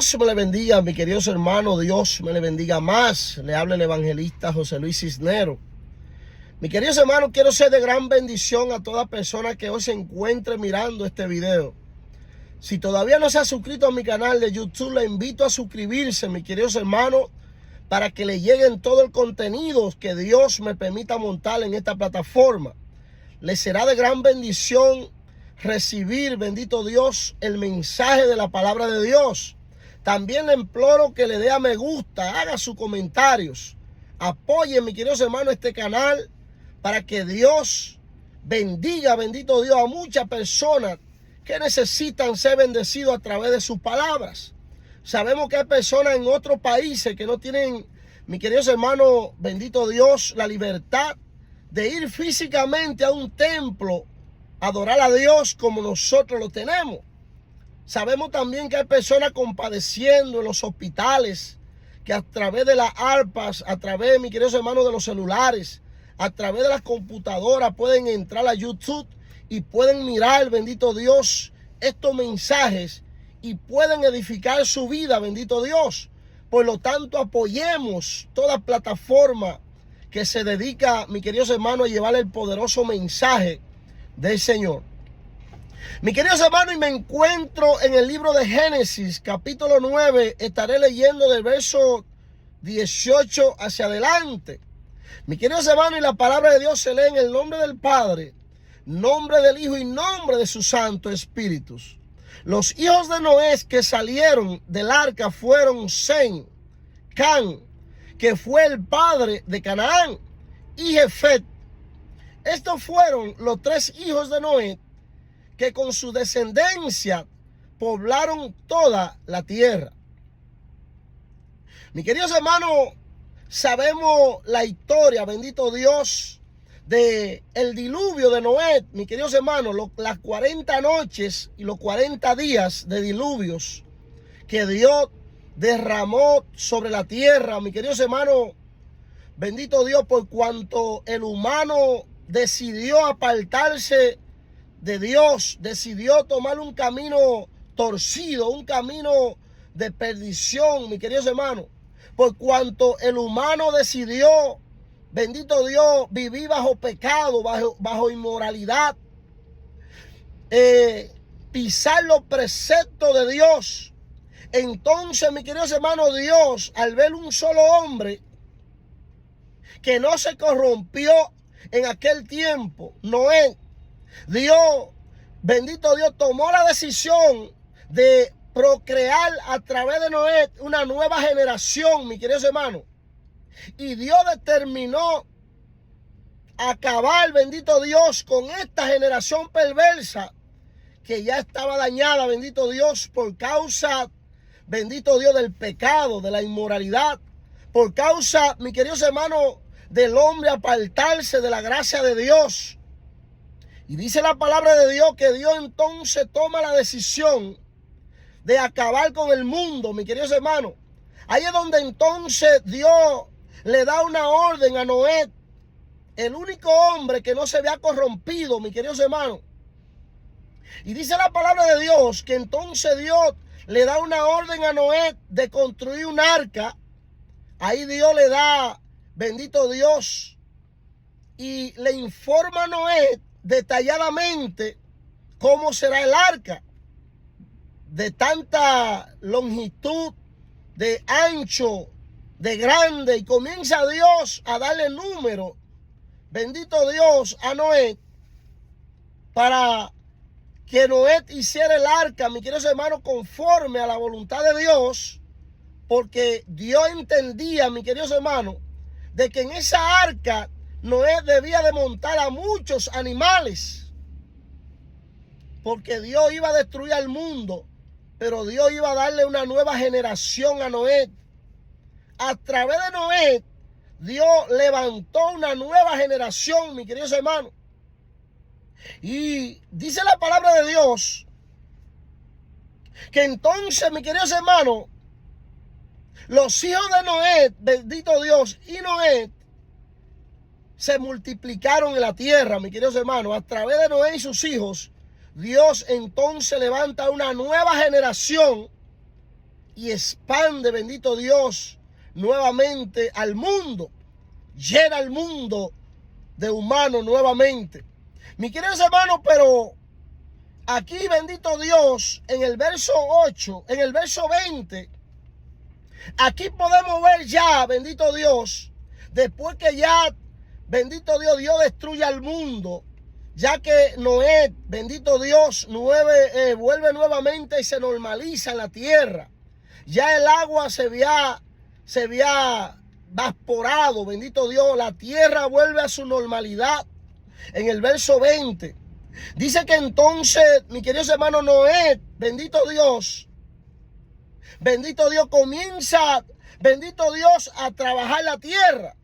Dios me le bendiga, mi queridos hermanos. Dios me le bendiga más. Le habla el evangelista José Luis Cisneros. Mi queridos hermanos, quiero ser de gran bendición a toda persona que hoy se encuentre mirando este video. Si todavía no se ha suscrito a mi canal de YouTube, le invito a suscribirse, mis queridos hermanos, para que le lleguen todo el contenido que Dios me permita montar en esta plataforma. Le será de gran bendición recibir, bendito Dios, el mensaje de la palabra de Dios. También le imploro que le dé a me gusta, haga sus comentarios. Apoye, mis queridos hermanos, este canal para que Dios bendiga, bendito Dios, a muchas personas que necesitan ser bendecidos a través de sus palabras. Sabemos que hay personas en otros países que no tienen, mis queridos hermanos, bendito Dios, la libertad de ir físicamente a un templo a adorar a Dios como nosotros lo tenemos. Sabemos también que hay personas compadeciendo en los hospitales, que a través de las arpas, a través, mis queridos hermanos, de los celulares, a través de las computadoras pueden entrar a YouTube y pueden mirar, bendito Dios, estos mensajes y pueden edificar su vida, bendito Dios. Por lo tanto, apoyemos toda plataforma que se dedica, mis queridos hermanos, a llevar el poderoso mensaje del Señor. Mis queridos hermanos, y me encuentro en el libro de Génesis, capítulo 9, estaré leyendo del verso 18 hacia adelante. Mis queridos hermanos, y la palabra de Dios se lee en el nombre del Padre, nombre del Hijo y nombre de su Santo Espíritu. Los hijos de Noé que salieron del arca fueron Sem, Cam, que fue el padre de Canaán, y Jefet. Estos fueron los tres hijos de Noé que con su descendencia poblaron toda la tierra. Mis queridos hermanos, sabemos la historia, bendito Dios, de el diluvio de Noé. Mis queridos hermanos, las 40 noches y los 40 días de diluvios que Dios derramó sobre la tierra. Mis queridos hermanos, bendito Dios, por cuanto el humano decidió apartarse de Dios, decidió tomar un camino torcido, un camino de perdición, mis queridos hermanos. Por cuanto el humano decidió, bendito Dios, vivir bajo pecado, bajo inmoralidad, pisar los preceptos de Dios. Entonces, mis queridos hermanos, Dios, al ver un solo hombre que no se corrompió en aquel tiempo, Noé, Dios, bendito Dios, tomó la decisión de procrear a través de Noé una nueva generación, mis queridos hermanos. Y Dios determinó acabar, bendito Dios, con esta generación perversa que ya estaba dañada, bendito Dios, por causa, bendito Dios, del pecado, de la inmoralidad, por causa, mis queridos hermanos, del hombre apartarse de la gracia de Dios. Y dice la palabra de Dios que Dios entonces toma la decisión de acabar con el mundo, mis queridos hermanos. Ahí es donde entonces Dios le da una orden a Noé, el único hombre que no se había corrompido, mis queridos hermanos. Y dice la palabra de Dios que entonces Dios le da una orden a Noé de construir un arca. Ahí Dios le da, bendito Dios, y le informa a Noé detalladamente cómo será el arca, de tanta longitud, de ancho, de grande, y comienza Dios a darle número, bendito Dios, a Noé, para que Noé hiciera el arca, mis queridos hermanos, conforme a la voluntad de Dios, porque Dios entendía, mis queridos hermanos, de que en esa arca Noé debía de montar a muchos animales, porque Dios iba a destruir al mundo, pero Dios iba a darle una nueva generación a Noé. A través de Noé, Dios levantó una nueva generación, mis queridos hermanos. Y dice la palabra de Dios que entonces, mis queridos hermanos, los hijos de Noé, bendito Dios, y Noé se multiplicaron en la tierra, mis queridos hermanos. A través de Noé y sus hijos, Dios entonces levanta una nueva generación y expande, bendito Dios, nuevamente al mundo. Llena el mundo de humanos nuevamente. Mis queridos hermanos, pero aquí, bendito Dios, en el verso 8, en el verso 20, aquí podemos ver ya, bendito Dios, después que ya, bendito Dios, Dios destruye al mundo, ya que Noé, bendito Dios, vuelve nuevamente y se normaliza en la tierra. Ya el agua se había evaporado, bendito Dios, la tierra vuelve a su normalidad. En el verso 20, dice que entonces, mi queridos hermanos, Noé, bendito Dios, comienza, bendito Dios, a trabajar la tierra.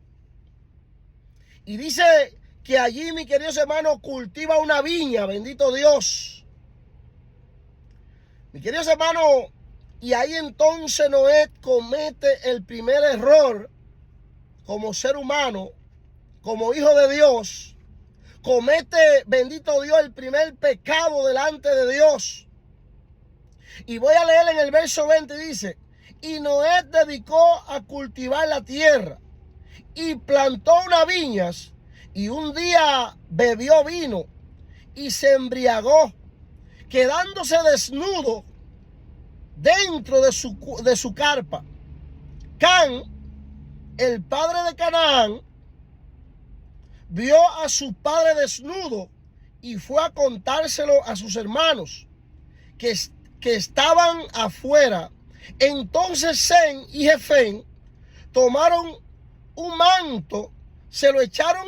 Y dice que allí, mi queridos hermanos, cultiva una viña, bendito Dios. Mi queridos hermanos, y ahí entonces Noé comete el primer error como ser humano, como hijo de Dios. Comete, bendito Dios, el primer pecado delante de Dios. Y voy a leer en el verso 20, dice: y Noé dedicó a cultivar la tierra y plantó unas viñas, y un día bebió vino y se embriagó, quedándose desnudo dentro de su carpa. Cam, el padre de Canaán, vio a su padre desnudo y fue a contárselo a sus hermanos que estaban afuera. Entonces Sem y Jefén tomaron un manto, se lo echaron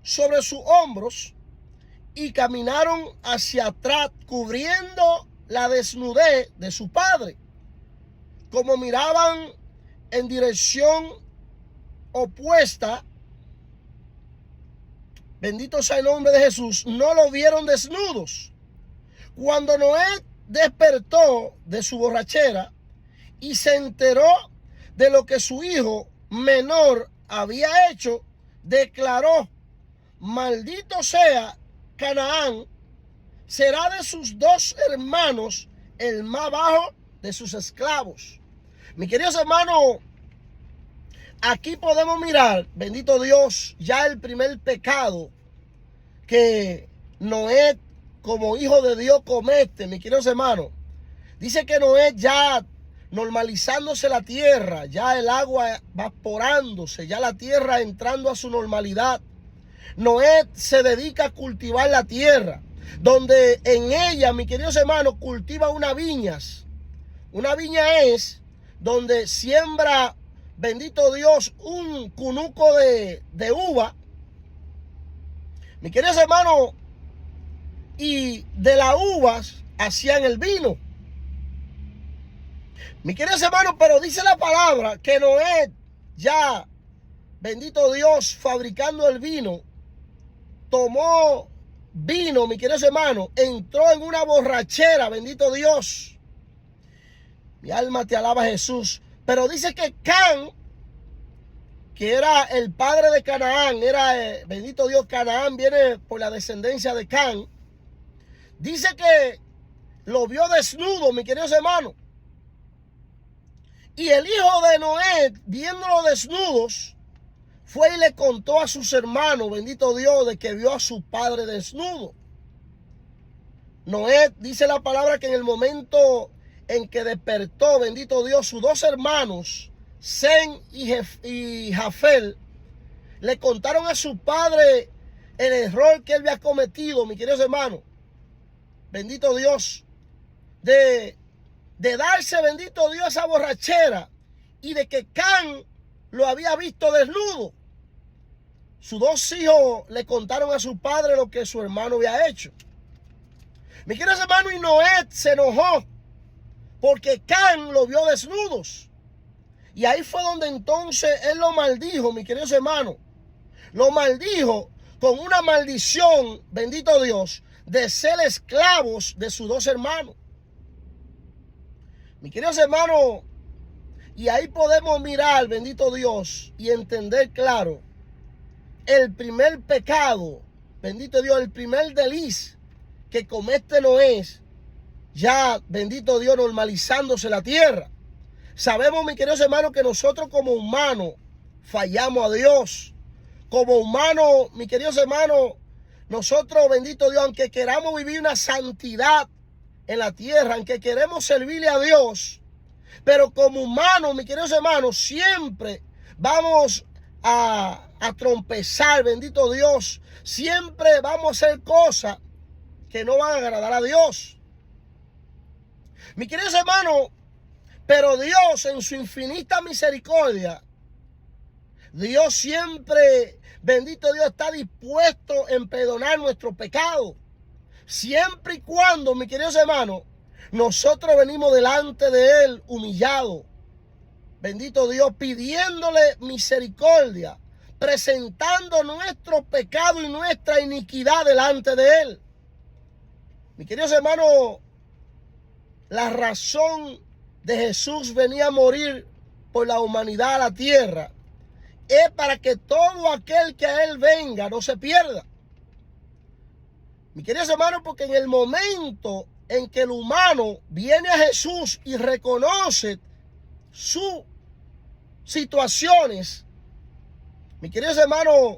sobre sus hombros y caminaron hacia atrás, cubriendo la desnudez de su padre. Como miraban en dirección opuesta, bendito sea el nombre de Jesús, no lo vieron desnudos. Cuando Noé despertó de su borrachera y se enteró de lo que su hijo menor había hecho, declaró: maldito sea Canaán, será de sus dos hermanos el más bajo de sus esclavos. Mis queridos hermanos, aquí podemos mirar, bendito Dios, ya el primer pecado que Noé como hijo de Dios comete, mis queridos hermanos. Dice que Noé, ya normalizándose la tierra, ya el agua evaporándose, ya la tierra entrando a su normalidad, Noé se dedica a cultivar la tierra, donde en ella, mis queridos hermanos, cultiva unas viñas. Una viña es donde siembra, bendito Dios, un cunuco de uva, mis queridos hermanos, y de las uvas hacían el vino. Mis queridos hermanos, pero dice la palabra que Noé, ya, bendito Dios, fabricando el vino, tomó vino, mis queridos hermanos, entró en una borrachera, bendito Dios. Mi alma te alaba, Jesús. Pero dice que Cam, que era el padre de Canaán, bendito Dios, Canaán viene por la descendencia de Cam. Dice que lo vio desnudo, mis queridos hermanos. Y el hijo de Noé, viéndolo desnudos, fue y le contó a sus hermanos, bendito Dios, de que vio a su padre desnudo. Noé, dice la palabra, que en el momento en que despertó, bendito Dios, sus dos hermanos, Sem y Jafel, le contaron a su padre el error que él había cometido, mis queridos hermanos. Bendito Dios, de darse, bendito Dios, esa borrachera, y de que Cam lo había visto desnudo. Sus dos hijos le contaron a su padre lo que su hermano había hecho. Mis queridos hermanos, y Noé se enojó porque Cam lo vio desnudos. Y ahí fue donde entonces él lo maldijo, mis queridos hermanos. Lo maldijo con una maldición, bendito Dios, de ser esclavos de sus dos hermanos. Mis queridos hermanos, y ahí podemos mirar, bendito Dios, y entender claro, el primer pecado, bendito Dios, el primer desliz que comete Noé, ya, bendito Dios, normalizándose la tierra. Sabemos, mis queridos hermanos, que nosotros como humanos fallamos a Dios. Como humanos, mis queridos hermanos, nosotros, bendito Dios, aunque queramos vivir una santidad en la tierra, aunque queremos servirle a Dios, pero como humanos, mis queridos hermanos, siempre vamos a trompezar, bendito Dios. Siempre vamos a hacer cosas que no van a agradar a Dios. Mis queridos hermanos, pero Dios en su infinita misericordia, Dios siempre, bendito Dios, está dispuesto en perdonar nuestros pecados. Siempre y cuando, mis queridos hermanos, nosotros venimos delante de Él humillados. Bendito Dios, pidiéndole misericordia, presentando nuestro pecado y nuestra iniquidad delante de Él. Mis queridos hermanos, la razón de Jesús venir a morir por la humanidad a la tierra es para que todo aquel que a Él venga no se pierda. Mis queridos hermanos, porque en el momento en que el humano viene a Jesús y reconoce sus situaciones, mis queridos hermanos,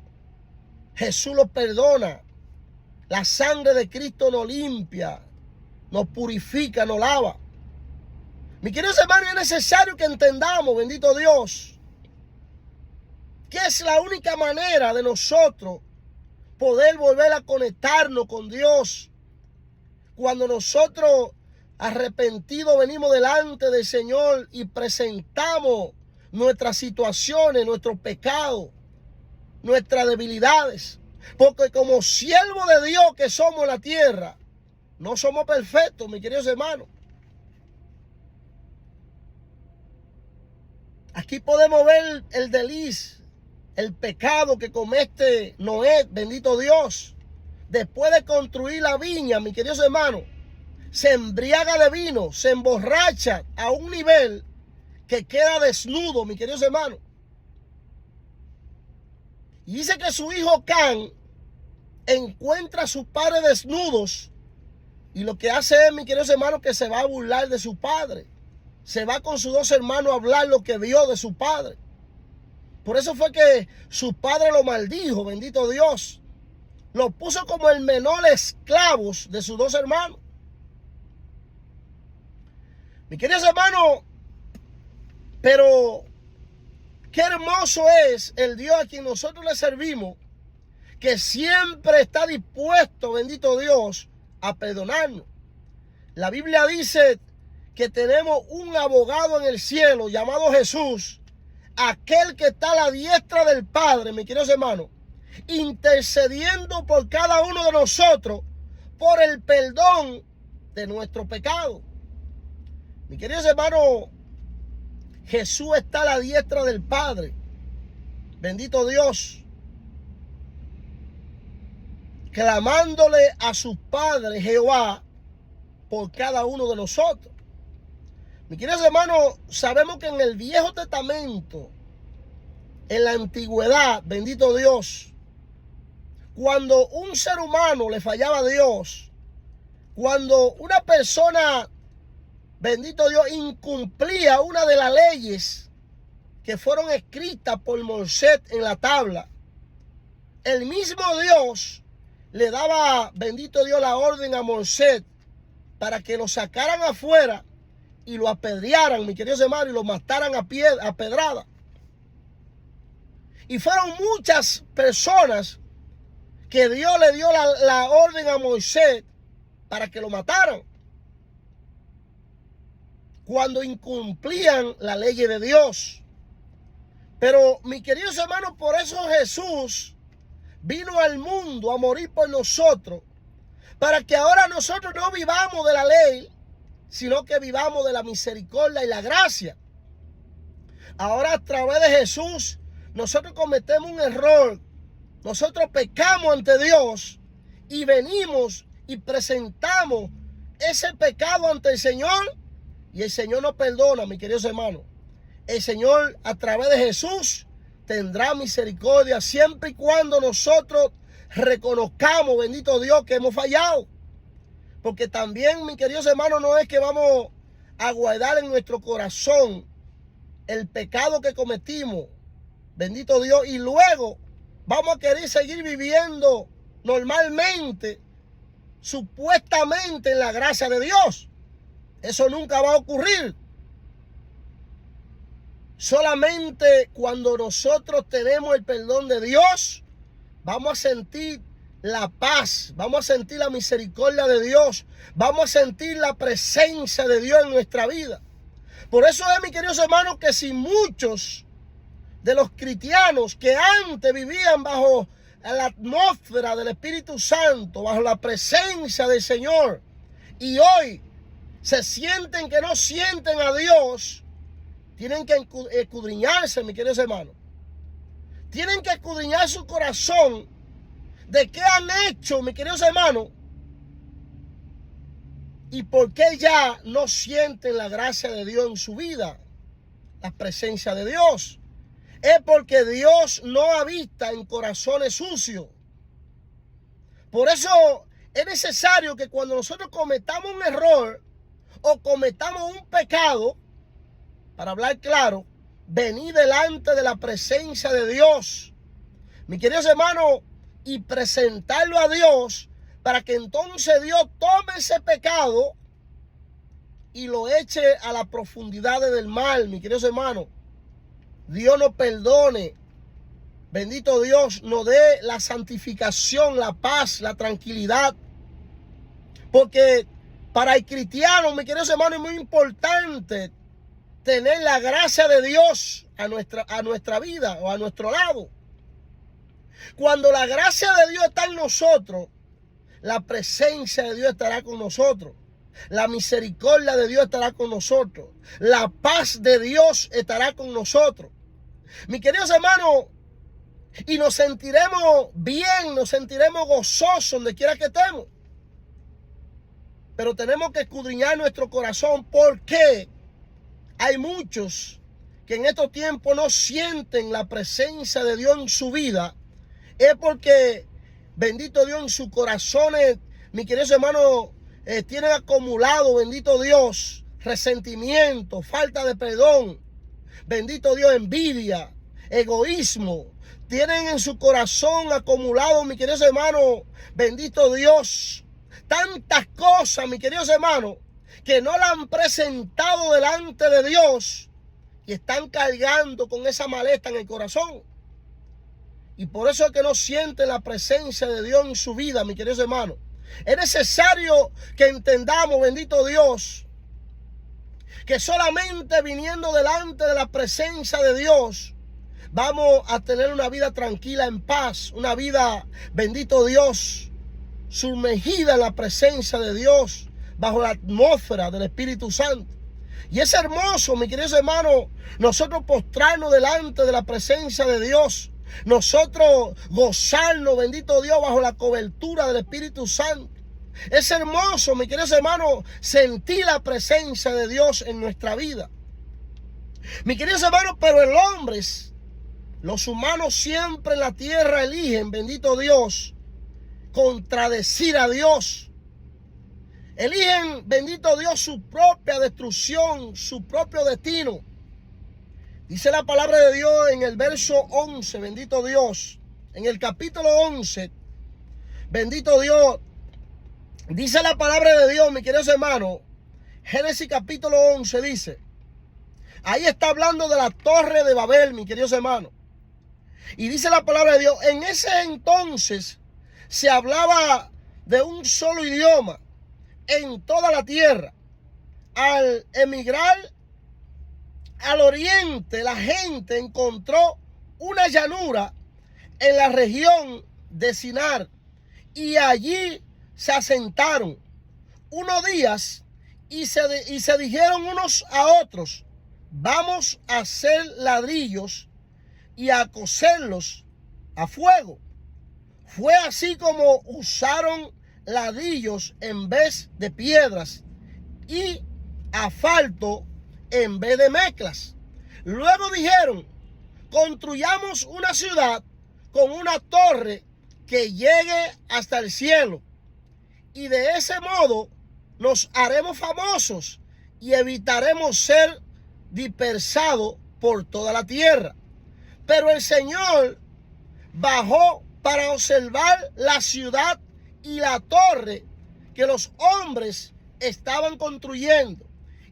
Jesús los perdona. La sangre de Cristo nos limpia, nos purifica, nos lava. Mis queridos hermanos, es necesario que entendamos, bendito Dios, que es la única manera de nosotros poder volver a conectarnos con Dios. Cuando nosotros arrepentidos venimos delante del Señor y presentamos nuestras situaciones, nuestros pecados, nuestras debilidades. Porque como siervos de Dios que somos en la tierra, no somos perfectos, mis queridos hermanos. Aquí podemos ver el desliz, el pecado que comete Noé, bendito Dios. Después de construir la viña, mis queridos hermanos, se embriaga de vino, se emborracha a un nivel que queda desnudo, mis queridos hermanos. Y dice que su hijo Can encuentra a sus padres desnudos y lo que hace es, mis queridos hermanos, que se va a burlar de su padre. Se va con sus dos hermanos a hablar lo que vio de su padre. Por eso fue que su padre lo maldijo, bendito Dios. Lo puso como el menor esclavo de sus dos hermanos. Mis queridos hermanos, pero qué hermoso es el Dios a quien nosotros le servimos, que siempre está dispuesto, bendito Dios, a perdonarnos. La Biblia dice que tenemos un abogado en el cielo llamado Jesús, aquel que está a la diestra del Padre, mis queridos hermanos, intercediendo por cada uno de nosotros por el perdón de nuestro pecado. Mis queridos hermanos, Jesús está a la diestra del Padre. Bendito Dios. Clamándole a su Padre Jehová por cada uno de nosotros. Mis queridos hermanos, sabemos que en el Viejo Testamento, en la antigüedad, bendito Dios, cuando un ser humano le fallaba a Dios, cuando una persona, bendito Dios, incumplía una de las leyes que fueron escritas por Moisés en la tabla, el mismo Dios le daba, bendito Dios, la orden a Moisés para que lo sacaran afuera y lo apedrearan, mis queridos hermanos, y lo mataran a pedrada. Y fueron muchas personas que Dios le dio la orden a Moisés para que lo mataran cuando incumplían la ley de Dios. Pero, mis queridos hermanos, por eso Jesús vino al mundo a morir por nosotros, para que ahora nosotros no vivamos de la ley, sino que vivamos de la misericordia y la gracia. Ahora, a través de Jesús, nosotros cometemos un error. Nosotros pecamos ante Dios y venimos y presentamos ese pecado ante el Señor, y el Señor nos perdona, mis queridos hermanos. El Señor, a través de Jesús, tendrá misericordia siempre y cuando nosotros reconozcamos, bendito Dios, que hemos fallado. Porque también, mis queridos hermanos, no es que vamos a guardar en nuestro corazón el pecado que cometimos, bendito Dios, y luego vamos a querer seguir viviendo normalmente, supuestamente en la gracia de Dios. Eso nunca va a ocurrir. Solamente cuando nosotros tenemos el perdón de Dios, vamos a sentir la paz, vamos a sentir la misericordia de Dios, vamos a sentir la presencia de Dios en nuestra vida. Por eso es, mis queridos hermanos, que si muchos de los cristianos que antes vivían bajo la atmósfera del Espíritu Santo, bajo la presencia del Señor, y hoy se sienten que no sienten a Dios, tienen que escudriñarse, mis queridos hermanos. Tienen que escudriñar su corazón de qué han hecho, mis queridos hermanos, y por qué ya no sienten la gracia de Dios en su vida, la presencia de Dios. Es porque Dios no habita en corazones sucios. Por eso es necesario que cuando nosotros cometamos un error o cometamos un pecado, para hablar claro, venir delante de la presencia de Dios, mis queridos hermanos, y presentarlo a Dios para que entonces Dios tome ese pecado y lo eche a las profundidades del mar, mis queridos hermanos. Dios nos perdone, bendito Dios, nos dé la santificación, la paz, la tranquilidad. Porque para el cristiano, mis queridos hermanos, es muy importante tener la gracia de Dios a nuestra vida o a nuestro lado. Cuando la gracia de Dios está en nosotros, la presencia de Dios estará con nosotros. La misericordia de Dios estará con nosotros. La paz de Dios estará con nosotros. Mis queridos hermanos, y nos sentiremos bien, nos sentiremos gozosos donde quiera que estemos. Pero tenemos que escudriñar nuestro corazón, porque hay muchos que en estos tiempos no sienten la presencia de Dios en su vida. Es porque, bendito Dios, en sus corazones, mis queridos hermanos, tienen acumulado, bendito Dios, resentimiento, falta de perdón, bendito Dios, envidia, egoísmo. Tienen en su corazón acumulado, mis queridos hermanos, bendito Dios, tantas cosas, mis queridos hermanos, que no la han presentado delante de Dios y están cargando con esa maleta en el corazón. Y por eso es que no sienten la presencia de Dios en su vida, mis queridos hermanos. Es necesario que entendamos, bendito Dios, que solamente viniendo delante de la presencia de Dios vamos a tener una vida tranquila, en paz, una vida, bendito Dios, sumergida en la presencia de Dios, bajo la atmósfera del Espíritu Santo. Y es hermoso, mis queridos hermanos, nosotros postrarnos delante de la presencia de Dios, nosotros gozarnos, bendito Dios, bajo la cobertura del Espíritu Santo. Es hermoso, mis queridos hermanos, sentir la presencia de Dios en nuestra vida. Mis queridos hermanos, pero el hombre, los humanos siempre en la tierra eligen, bendito Dios, contradecir a Dios. Eligen, bendito Dios, su propia destrucción, su propio destino. Dice la palabra de Dios en el verso 11, bendito Dios, en el capítulo 11, bendito Dios, dice la palabra de Dios, mis queridos hermanos, Génesis capítulo 11 dice, ahí está hablando de la torre de Babel, mis queridos hermanos, y dice la palabra de Dios, en ese entonces se hablaba de un solo idioma en toda la tierra. Al emigrar al oriente, la gente encontró una llanura en la región de Sinar y allí se asentaron unos días y se dijeron unos a otros, vamos a hacer ladrillos y a cocerlos a fuego. Fue así como usaron ladrillos en vez de piedras y asfalto en vez de mezclas. Luego dijeron, construyamos una ciudad con una torre que llegue hasta el cielo, y de ese modo nos haremos famosos y evitaremos ser dispersados por toda la tierra. Pero el Señor bajó para observar la ciudad y la torre que los hombres estaban construyendo.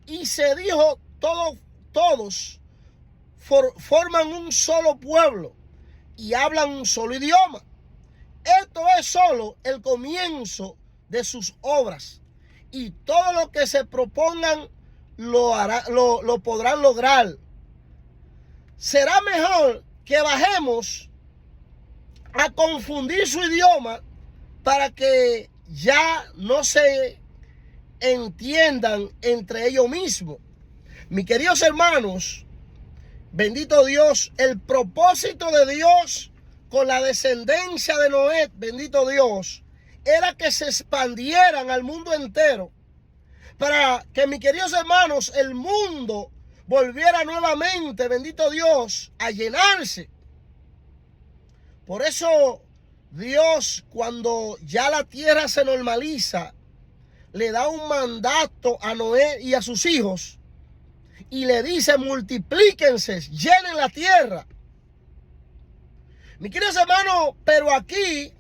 Y se dijo, todos forman un solo pueblo y hablan un solo idioma. Esto es solo el comienzo de sus obras, y todo lo que se propongan lo podrán lograr. Será mejor que bajemos a confundir su idioma para que ya no se entiendan entre ellos mismos. Mis queridos hermanos, bendito Dios, el propósito de Dios con la descendencia de Noé, bendito Dios, era que se expandieran al mundo entero, para que, mis queridos hermanos, el mundo volviera nuevamente, bendito Dios, a llenarse. Por eso Dios, cuando ya la tierra se normaliza, le da un mandato a Noé y a sus hijos y le dice: multiplíquense, llenen la tierra. Mis queridos hermanos, pero aquí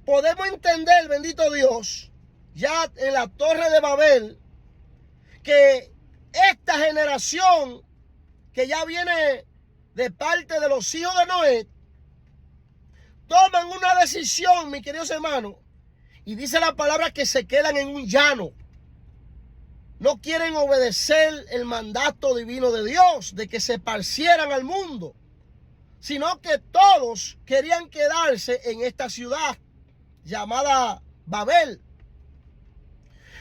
podemos entender, bendito Dios, ya en la Torre de Babel, que esta generación que ya viene de parte de los hijos de Noé, toman una decisión, mis queridos hermanos, y dice la palabra que se quedan en un llano. No quieren obedecer el mandato divino de Dios de que se esparcieran al mundo, sino que todos querían quedarse en esta ciudad llamada Babel.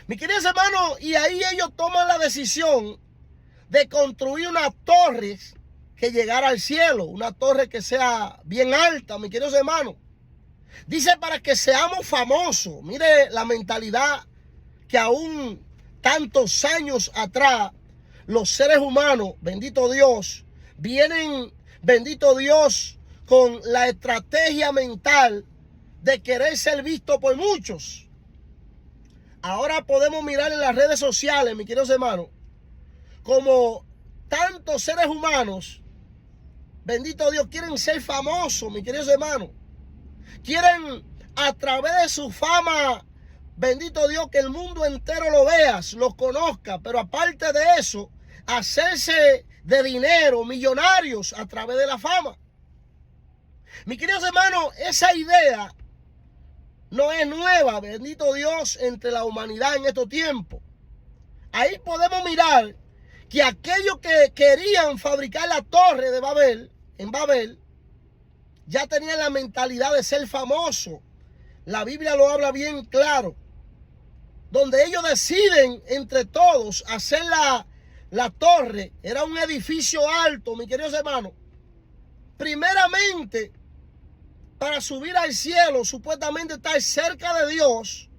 Mis queridos hermanos, y ahí ellos toman la decisión de construir una torre que llegara al cielo, una torre que sea bien alta, mis queridos hermanos. Dice, para que seamos famosos. Mire la mentalidad que aún tantos años atrás los seres humanos, bendito Dios, vienen, bendito Dios, con la estrategia mental de querer ser visto por muchos. Ahora podemos mirar en las redes sociales, mis queridos hermanos, como tantos seres humanos, bendito Dios, quieren ser famosos, mis queridos hermanos. Quieren, a través de su fama, bendito Dios, que el mundo entero lo vea, los conozca. Pero aparte de eso, hacerse de dinero, millonarios a través de la fama. Mis queridos hermanos, esa idea no es nueva, bendito Dios, entre la humanidad en estos tiempos. Ahí podemos mirar que aquellos que querían fabricar la torre de Babel, en Babel, ya tenían la mentalidad de ser famoso. La Biblia lo habla bien claro. Donde ellos deciden entre todos hacer la torre. Era un edificio alto, mis queridos hermanos. Primeramente, para subir al cielo, supuestamente estar cerca de Dios.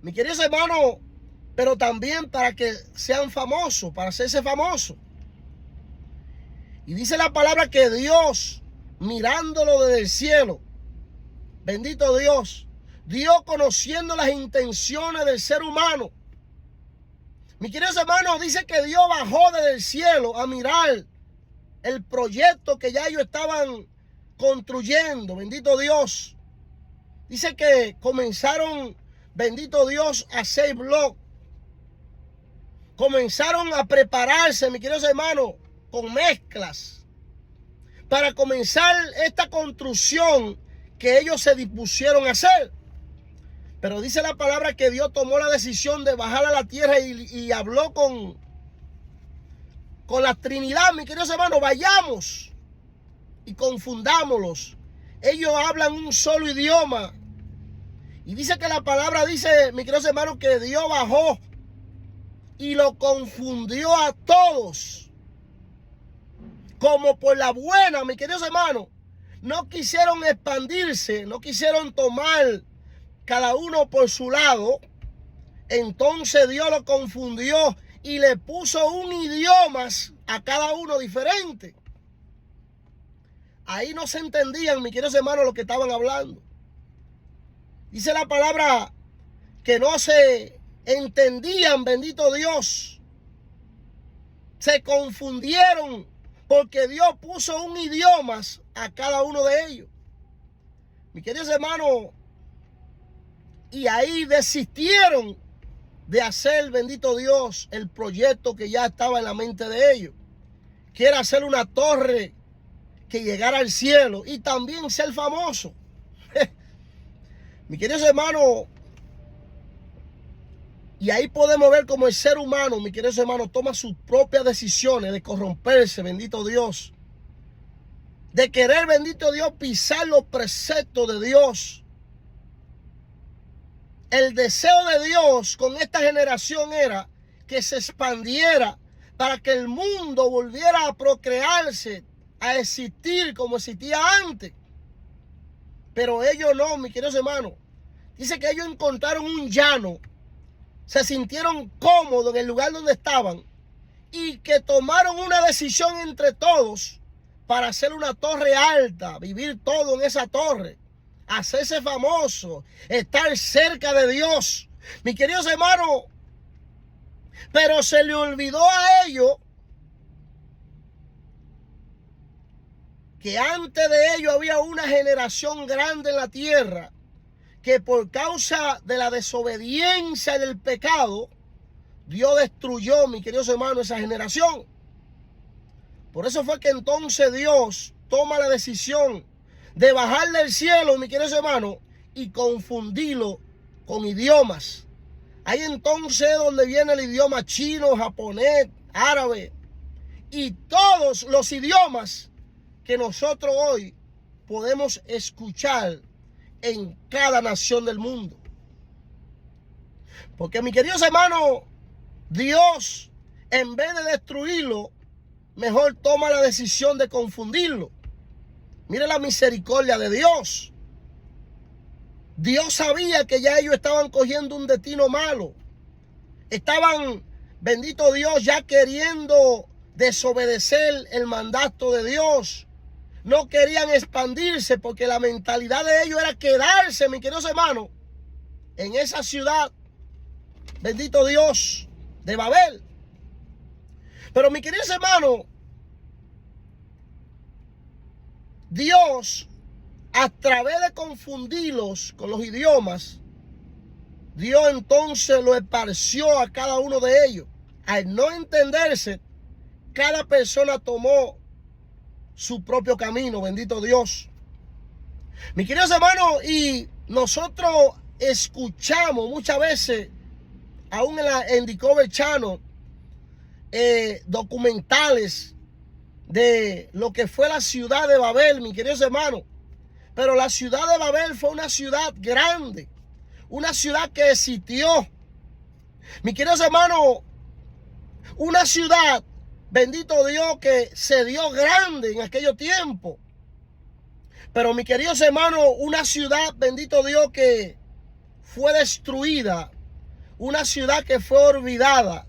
Mis queridos hermanos, pero también para que sean famosos, para hacerse famosos. Y dice la palabra que Dios, mirándolo desde el cielo, bendito Dios, Dios conociendo las intenciones del ser humano. Mis queridos hermanos, dice que Dios bajó desde el cielo a mirar el proyecto que ya ellos estaban construyendo, bendito Dios. Dice que comenzaron, bendito Dios, a hacer bloques. Comenzaron a prepararse, mis queridos hermanos, con mezclas, para comenzar esta construcción que ellos se dispusieron a hacer. Pero dice la palabra que Dios tomó la decisión de bajar a la tierra y habló con la Trinidad. Mis queridos hermanos, vayamos y confundámoslos. Ellos hablan un solo idioma. Y dice que la palabra dice, mis queridos hermanos, que Dios bajó y lo confundió a todos. Como por la buena, mis queridos hermanos, no quisieron expandirse, no quisieron tomar cada uno por su lado. Entonces Dios lo confundió y le puso un idioma a cada uno diferente. Ahí no se entendían, mis queridos hermanos, lo que estaban hablando. Dice la palabra que no se entendían, bendito Dios. se confundieron porque Dios puso un idioma a cada uno de ellos. Mis queridos hermanos, y ahí desistieron de hacer, bendito Dios, el proyecto que ya estaba en la mente de ellos, que era hacer una torre que llegara al cielo y también ser famoso. Mis queridos hermanos, y ahí podemos ver cómo el ser humano, mis queridos hermanos, toma sus propias decisiones de corromperse, bendito Dios, de querer, bendito Dios, pisar los preceptos de Dios. El deseo de Dios con esta generación era que se expandiera para que el mundo volviera a procrearse, a existir como existía antes. Pero ellos no, mis queridos hermanos. Dice que ellos encontraron un llano, se sintieron cómodos en el lugar donde estaban y que tomaron una decisión entre todos para hacer una torre alta, vivir todo en esa torre, hacerse famoso, estar cerca de Dios. Mis queridos hermanos, pero se le olvidó a ellos que antes de ellos había una generación grande en la tierra que por causa de la desobediencia y del pecado, Dios destruyó, mis queridos hermanos, esa generación. Por eso fue que entonces Dios toma la decisión de bajar del cielo, mis queridos hermanos, y confundirlo con idiomas. Ahí entonces es donde viene el idioma chino, japonés, árabe y todos los idiomas que nosotros hoy podemos escuchar en cada nación del mundo. Porque, mis queridos hermanos, Dios, en vez de destruirlo, mejor toma la decisión de confundirlo. Mire la misericordia de Dios. Dios sabía que ya ellos estaban cogiendo un destino malo. Estaban, bendito Dios, ya queriendo desobedecer el mandato de Dios. No querían expandirse porque la mentalidad de ellos era quedarse, mis queridos hermanos, en esa ciudad, bendito Dios, de Babel. Pero, mis queridos hermanos, Dios, a través de confundirlos con los idiomas, Dios entonces lo esparció a cada uno de ellos. Al no entenderse, cada persona tomó su propio camino, bendito Dios. Mis queridos hermanos, y nosotros escuchamos muchas veces, aún en Discovery Channel, documentales de lo que fue la ciudad de Babel, mis queridos hermanos. Pero la ciudad de Babel fue una ciudad grande, una ciudad que existió. Mis queridos hermanos, una ciudad, bendito Dios, que se dio grande en aquellos tiempos. Pero, mis queridos hermanos, una ciudad, bendito Dios, que fue destruida. Una ciudad que fue olvidada.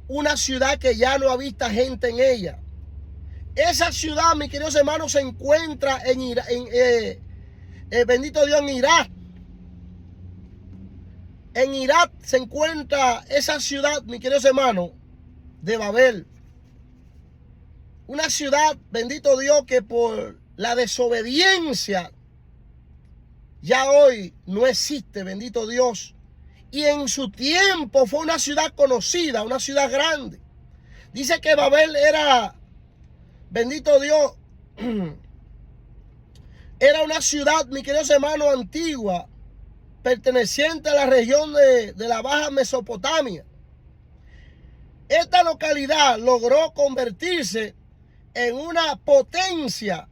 Una ciudad que ya no habita gente en ella. Esa ciudad, mis queridos hermanos, se encuentra en Irak, bendito Dios, en Irak. En Irak se encuentra esa ciudad, mis queridos hermanos, de Babel. Una ciudad, bendito Dios, que por la desobediencia ya hoy no existe, bendito Dios. Y en su tiempo fue una ciudad conocida, una ciudad grande. Dice que Babel era, bendito Dios, era una ciudad, mis queridos hermanos, antigua, perteneciente a la región de la Baja Mesopotamia. Esta localidad logró convertirse en una potencia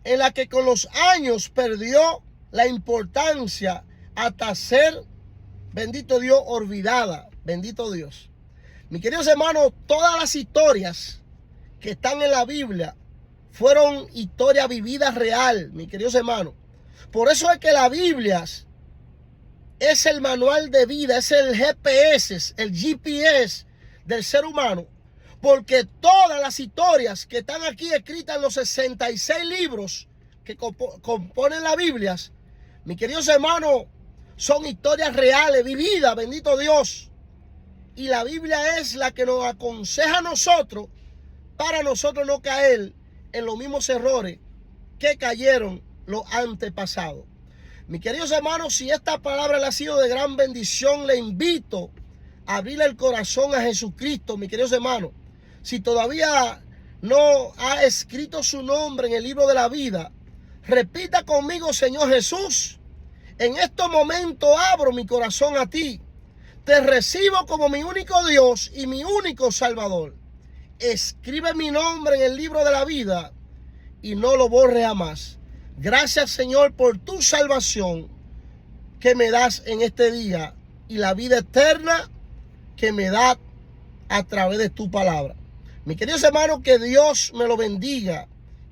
en la que con los años perdió la importancia hasta ser, bendito Dios, olvidada. Bendito Dios. Mis queridos hermanos, todas las historias que están en la Biblia fueron historias vividas real, mis queridos hermanos. Por eso es que la Biblia es el manual de vida, es el GPS del ser humano. Porque todas las historias que están aquí escritas en los 66 libros que componen la Biblia, mis queridos hermanos, son historias reales, vividas, bendito Dios. Y la Biblia es la que nos aconseja a nosotros para nosotros no caer en los mismos errores que cayeron los antepasados. Mis queridos hermanos, si esta palabra le ha sido de gran bendición, le invito a abrirle el corazón a Jesucristo, mis queridos hermanos. Si todavía no ha escrito su nombre en el libro de la vida, repita conmigo: Señor Jesús, en estos momentos abro mi corazón a ti. Te recibo como mi único Dios y mi único Salvador. Escribe mi nombre en el libro de la vida y no lo borre jamás. Gracias, Señor, por tu salvación que me das en este día y la vida eterna que me da a través de tu palabra. Mis queridos hermanos, que Dios me lo bendiga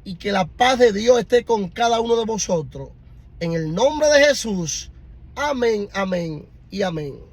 y que la paz de Dios esté con cada uno de vosotros. En el nombre de Jesús. Amén, amén y amén.